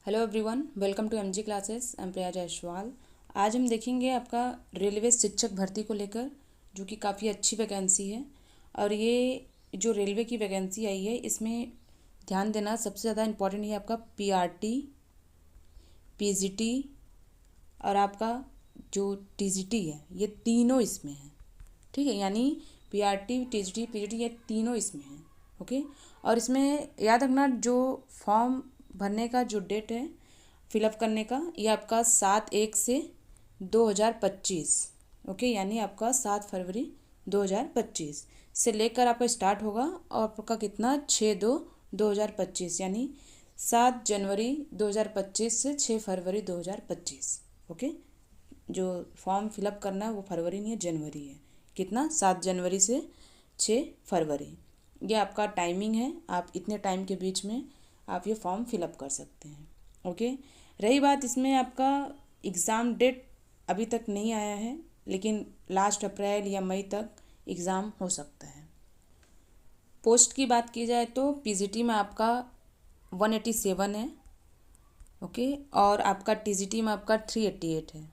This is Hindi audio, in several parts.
Hello everyone, welcome to MG classes. I am Priya Jaiswal. आज हम देखेंगे आपका रेलवे शिक्षक भर्ती को लेकर, जो कि काफ़ी अच्छी वैकेंसी है। और ये जो रेलवे की वैकेंसी आई है, इसमें ध्यान देना सबसे ज़्यादा इम्पॉर्टेंट है आपका पीआरटी, पीजीटी और आपका जो टीजीटी है, ये तीनों इसमें है। ठीक है, यानी पीआरटी, टीजीटी, पीजीटी ये तीनों इसमें हैं। ओके। और इसमें याद रखना, जो फॉर्म भरने का जो डेट है फिलअप करने का, ये आपका 7/1/2025। ओके, यानी आपका 7 फरवरी 2025 से लेकर आपका स्टार्ट होगा और आपका कितना 6/2/2025, यानी 7 जनवरी 2025 से 6 फरवरी 2025। ओके, जो फॉर्म फिलअप करना है वो फरवरी नहीं है, जनवरी है। कितना 7 जनवरी से 6 फरवरी, ये आपका टाइमिंग है। आप इतने टाइम के बीच में आप ये फॉर्म फिलअप कर सकते हैं। ओके। रही बात, इसमें आपका एग्ज़ाम डेट अभी तक नहीं आया है, लेकिन लास्ट अप्रैल या मई तक एग्ज़ाम हो सकता है। पोस्ट की बात की जाए तो पीजीटी में आपका 187 है। ओके। और आपका टीजीटी में आपका 388 है।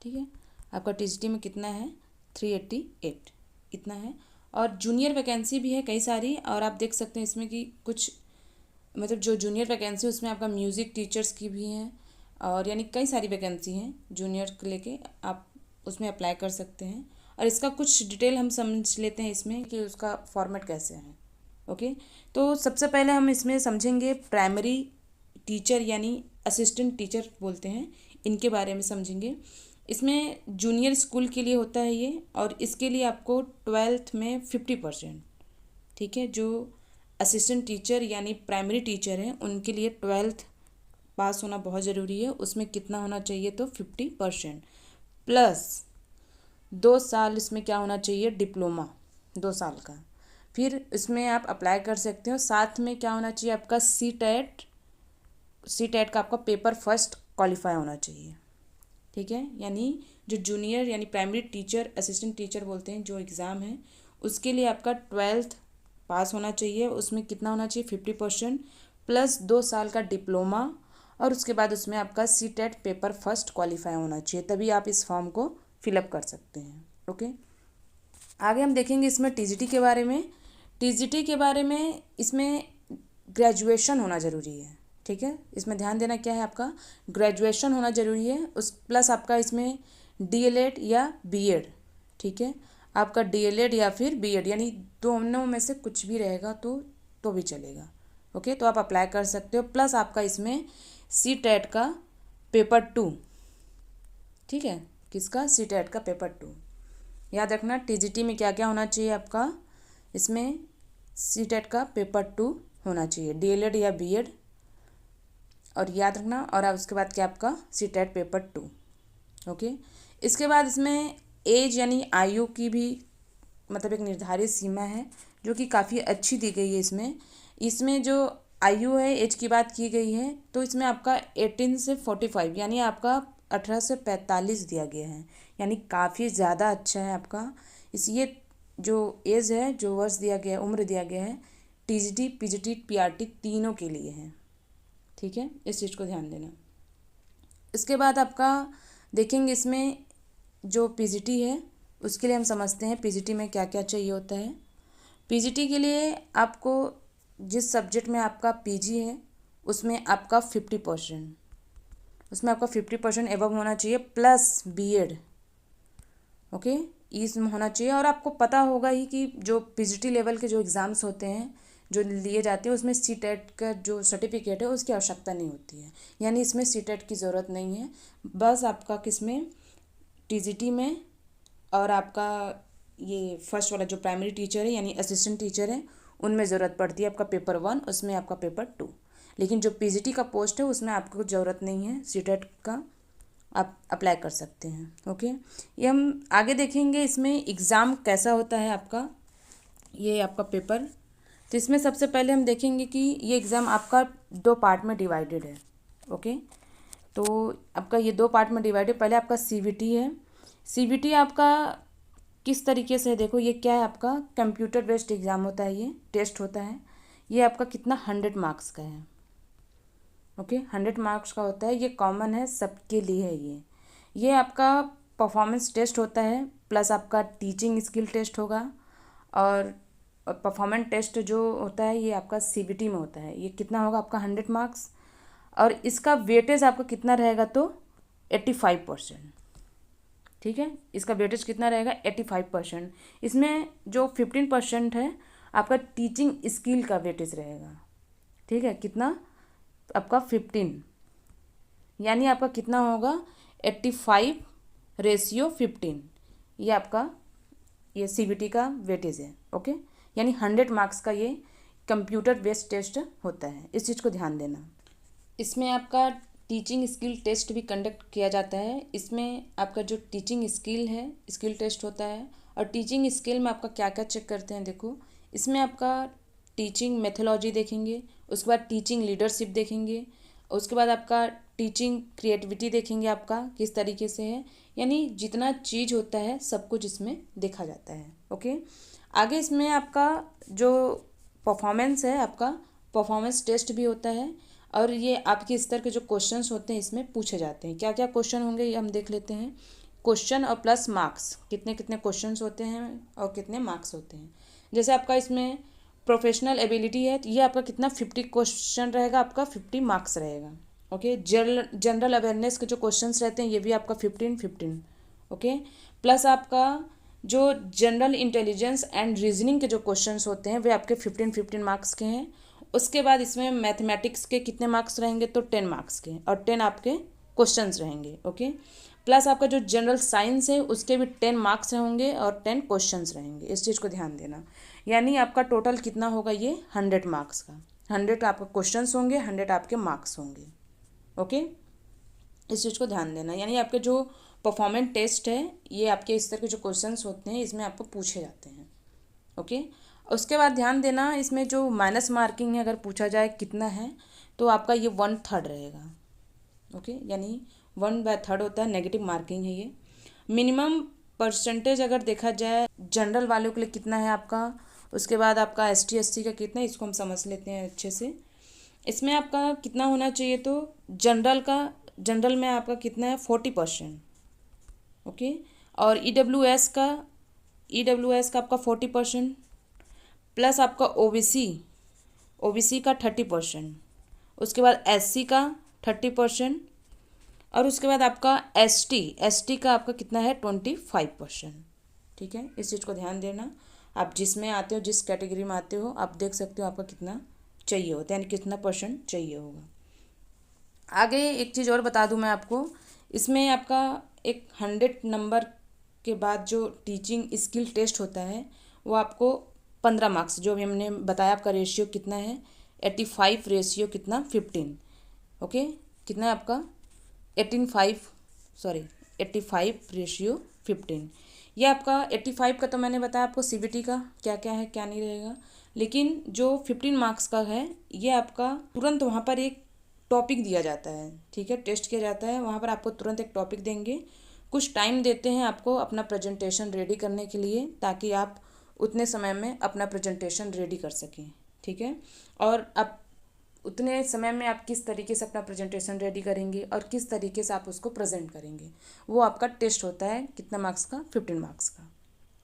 ठीक है, आपका टीजीटी में कितना है 388, इतना है। और जूनियर वैकेंसी भी है कई सारी, और आप देख सकते हैं इसमें कि कुछ मतलब जो जूनियर वैकेंसी उसमें आपका म्यूज़िक टीचर्स की भी हैं, और यानी कई सारी वैकेंसी हैं जूनियर को लेके, आप उसमें अप्लाई कर सकते हैं। और इसका कुछ डिटेल हम समझ लेते हैं इसमें कि उसका फॉर्मेट कैसे है। ओके, तो सबसे पहले हम इसमें समझेंगे प्राइमरी टीचर यानी असिस्टेंट टीचर बोलते हैं, इनके बारे में समझेंगे। इसमें जूनियर स्कूल के लिए होता है ये, और इसके लिए आपको 12th में 50%। ठीक है, जो असिस्टेंट टीचर यानी प्राइमरी टीचर हैं उनके लिए 12th पास होना बहुत ज़रूरी है। उसमें कितना होना चाहिए तो 50%, प्लस 2 साल इसमें क्या होना चाहिए, डिप्लोमा 2 साल का। फिर इसमें आप अप्लाई कर सकते हो। साथ में क्या होना चाहिए आपका सी टेट का आपका पेपर फर्स्ट क्वालिफाई होना चाहिए। ठीक है, यानी जो जूनियर यानी प्राइमरी टीचर असिस्टेंट टीचर बोलते हैं, जो एग्ज़ाम है उसके लिए आपका 12th पास होना चाहिए। उसमें कितना होना चाहिए 50%, प्लस 2 साल का डिप्लोमा, और उसके बाद उसमें आपका सी-टेट पेपर फर्स्ट क्वालिफाई होना चाहिए, तभी आप इस फॉर्म को फिलअप कर सकते हैं। ओके, आगे हम देखेंगे इसमें टीजीटी के बारे में। टीजीटी के बारे में इसमें ग्रेजुएशन होना ज़रूरी है। ठीक है, इसमें ध्यान देना क्या है, आपका ग्रेजुएशन होना ज़रूरी है, उस प्लस आपका इसमें डीएलएड या बीएड। ठीक है, आपका डीएलएड या फिर बीएड, यानी दोनों में से कुछ भी रहेगा तो भी चलेगा। ओके, तो आप अप्लाई कर सकते हो। प्लस आपका इसमें सी-टेट का पेपर 2। ठीक है, किसका सी-टेट का पेपर 2। याद रखना टीजीटी में क्या क्या होना चाहिए आपका, इसमें सी-टेट का पेपर 2 होना चाहिए, डीएलएड या बीएड, और याद रखना। और अब उसके बाद क्या आपका सी-टेट पेपर 2। ओके, इसके बाद इसमें एज यानी आयु की भी मतलब एक निर्धारित सीमा है, जो कि काफ़ी अच्छी दी गई है। इसमें जो आयु है, एज की बात की गई है, तो इसमें आपका 18 से 45 यानी आपका 18 से 45 दिया गया है, यानी काफ़ी ज़्यादा अच्छा है आपका। इसलिए जो एज है, जो वर्ष दिया गया है, उम्र दिया गया है, टीजीटी, पीजीटी, पीआरटी तीनों के लिए है। ठीक है, इस चीज़ को ध्यान देना। इसके बाद आपका देखेंगे इसमें जो पीजीटी है उसके लिए हम समझते हैं पीजीटी में क्या क्या चाहिए होता है। पीजीटी के लिए आपको जिस सब्जेक्ट में आपका पीजी है उसमें आपका 50%, उसमें आपका 50% एबव होना चाहिए, प्लस बीएड। ओके, इसमें होना चाहिए। और आपको पता होगा ही कि जो पीजीटी लेवल के जो एग्ज़ाम्स होते हैं जो लिए जाते हैं, उसमें सी-टेट का जो सर्टिफिकेट है उसकी आवश्यकता नहीं होती है, यानी इसमें सी-टेट की ज़रूरत नहीं है। बस आपका किसमें टीजीटी में, और आपका ये फर्स्ट वाला जो प्राइमरी टीचर है यानी असिस्टेंट टीचर है, उनमें ज़रूरत पड़ती है आपका पेपर 1, उसमें आपका पेपर 2। लेकिन जो पीजीटी का पोस्ट है उसमें आपको ज़रूरत नहीं है सी-टेट का, आप अप्लाई कर सकते हैं। ओके, ये हम आगे देखेंगे इसमें एग्ज़ाम कैसा होता है आपका, ये आपका पेपर। तो इसमें सबसे पहले हम देखेंगे कि ये एग्ज़ाम आपका 2 पार्ट में डिवाइडेड है। ओके, तो आपका ये 2 पार्ट में डिवाइडेड, पहले आपका सीवीटी है। सीवीटी आपका किस तरीके से, देखो ये क्या है, आपका कंप्यूटर बेस्ड एग्ज़ाम होता है, ये टेस्ट होता है। ये आपका कितना 100 मार्क्स का है। ओके। 100 मार्क्स का होता है, ये कॉमन है, सबके लिए है ये आपका परफॉर्मेंस टेस्ट होता है, प्लस आपका टीचिंग स्किल टेस्ट होगा, और परफॉर्मेंस टेस्ट जो होता है ये आपका सीबीटी में होता है। ये कितना होगा आपका 100 मार्क्स, और इसका वेटेज आपका कितना रहेगा तो 85%। ठीक है, इसका वेटेज कितना रहेगा 85%। इसमें जो 15% है आपका टीचिंग स्किल का वेटेज रहेगा। ठीक है, कितना आपका 15, यानी आपका कितना होगा 85:15। ये आपका ये सीबीटी का वेटेज है। ओके, यानी 100 मार्क्स का ये कंप्यूटर बेस्ड टेस्ट होता है, इस चीज़ को ध्यान देना। इसमें आपका टीचिंग स्किल टेस्ट भी कंडक्ट किया जाता है। इसमें आपका जो टीचिंग स्किल है, स्किल टेस्ट होता है। और टीचिंग स्किल में आपका क्या क्या चेक करते हैं देखो, इसमें आपका टीचिंग मेथोलॉजी देखेंगे, उसके बाद टीचिंग लीडरशिप देखेंगे, उसके बाद आपका टीचिंग क्रिएटिविटी देखेंगे आपका किस तरीके से है, यानी जितना चीज़ होता है सब कुछ इसमें देखा जाता है। ओके, आगे इसमें आपका जो परफॉर्मेंस है, आपका परफॉर्मेंस टेस्ट भी होता है, और ये आपके स्तर के जो क्वेश्चंस होते हैं इसमें पूछे जाते हैं। क्या क्या क्वेश्चन होंगे ये हम देख लेते हैं। क्वेश्चन और प्लस मार्क्स, कितने कितने क्वेश्चंस होते हैं और कितने मार्क्स होते हैं। जैसे आपका इसमें प्रोफेशनल एबिलिटी है तो ये आपका कितना 50 क्वेश्चन रहेगा, आपका 50 मार्क्स रहेगा। ओके, जनरल अवेयरनेस के जो क्वेश्चंस रहते हैं ये भी आपका 15-15। ओके, प्लस आपका जो जनरल इंटेलिजेंस एंड रीजनिंग के जो क्वेश्चंस होते हैं वे आपके 15-15 मार्क्स के हैं। उसके बाद इसमें मैथमेटिक्स के कितने मार्क्स रहेंगे तो 10 मार्क्स के, और 10 आपके क्वेश्चंस रहेंगे। ओके, प्लस आपका जो जनरल साइंस है उसके भी 10 मार्क्स होंगे और 10 क्वेश्चंस रहेंगे, इस चीज़ को ध्यान देना। यानी आपका टोटल कितना होगा ये 100 मार्क्स का। 100 आपका क्वेश्चंस होंगे, 100 आपके मार्क्स होंगे। ओके, इस चीज़ को ध्यान देना। यानी आपके जो परफॉर्मेंस टेस्ट है ये आपके इस तरह के जो क्वेश्चंस होते हैं इसमें आपको पूछे जाते हैं। ओके, उसके बाद ध्यान देना इसमें जो माइनस मार्किंग है अगर पूछा जाए कितना है तो आपका ये 1/3 रहेगा। ओके, यानी 1/3 होता है, नेगेटिव मार्किंग है ये। मिनिमम परसेंटेज अगर देखा जाए जनरल वालों के लिए कितना है आपका, उसके बाद आपका ST SC का कितना है, इसको हम समझ लेते हैं अच्छे से। इसमें आपका कितना होना चाहिए तो जनरल में आपका कितना है 40%। ओके, और EWS का आपका 40%, प्लस आपका OBC का 30%, उसके बाद SC का 30%, और उसके बाद आपका ST का आपका कितना है 25%। ठीक है, इस चीज़ को ध्यान देना। आप जिसमें आते हो, जिस कैटेगरी में आते हो, आप देख सकते हो आपका कितना चाहिए होता है, यानी कितना % चाहिए होगा। आगे एक चीज़ और बता दूं मैं आपको, इसमें आपका एक 100 नंबर के बाद जो टीचिंग स्किल टेस्ट होता है वो आपको 15 मार्क्स, जो भी हमने बताया आपका रेशियो कितना है 85 रेशियो कितना 15। ओके, कितना है आपका 85 रेशियो 15। ये आपका 85 का तो मैंने बताया आपको CBT का क्या क्या है क्या नहीं रहेगा, लेकिन जो 15 मार्क्स का है ये आपका तुरंत वहाँ पर एक टॉपिक दिया जाता है। ठीक है, टेस्ट किया जाता है, वहाँ पर आपको तुरंत एक टॉपिक देंगे, कुछ टाइम देते हैं आपको अपना प्रेजेंटेशन रेडी करने के लिए, ताकि आप उतने समय में अपना प्रेजेंटेशन रेडी कर सकें। ठीक है, और आप उतने समय में आप किस तरीके से अपना प्रेजेंटेशन रेडी करेंगे और किस तरीके से आप उसको प्रेजेंट करेंगे, वो आपका टेस्ट होता है कितना मार्क्स का 15 मार्क्स का।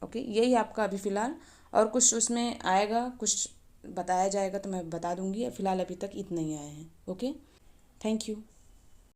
ओके, यही आपका अभी फ़िलहाल, और कुछ उसमें आएगा, कुछ बताया जाएगा तो मैं बता दूंगी। फ़िलहाल अभी तक इतना ही आए हैं। Okay, thank you.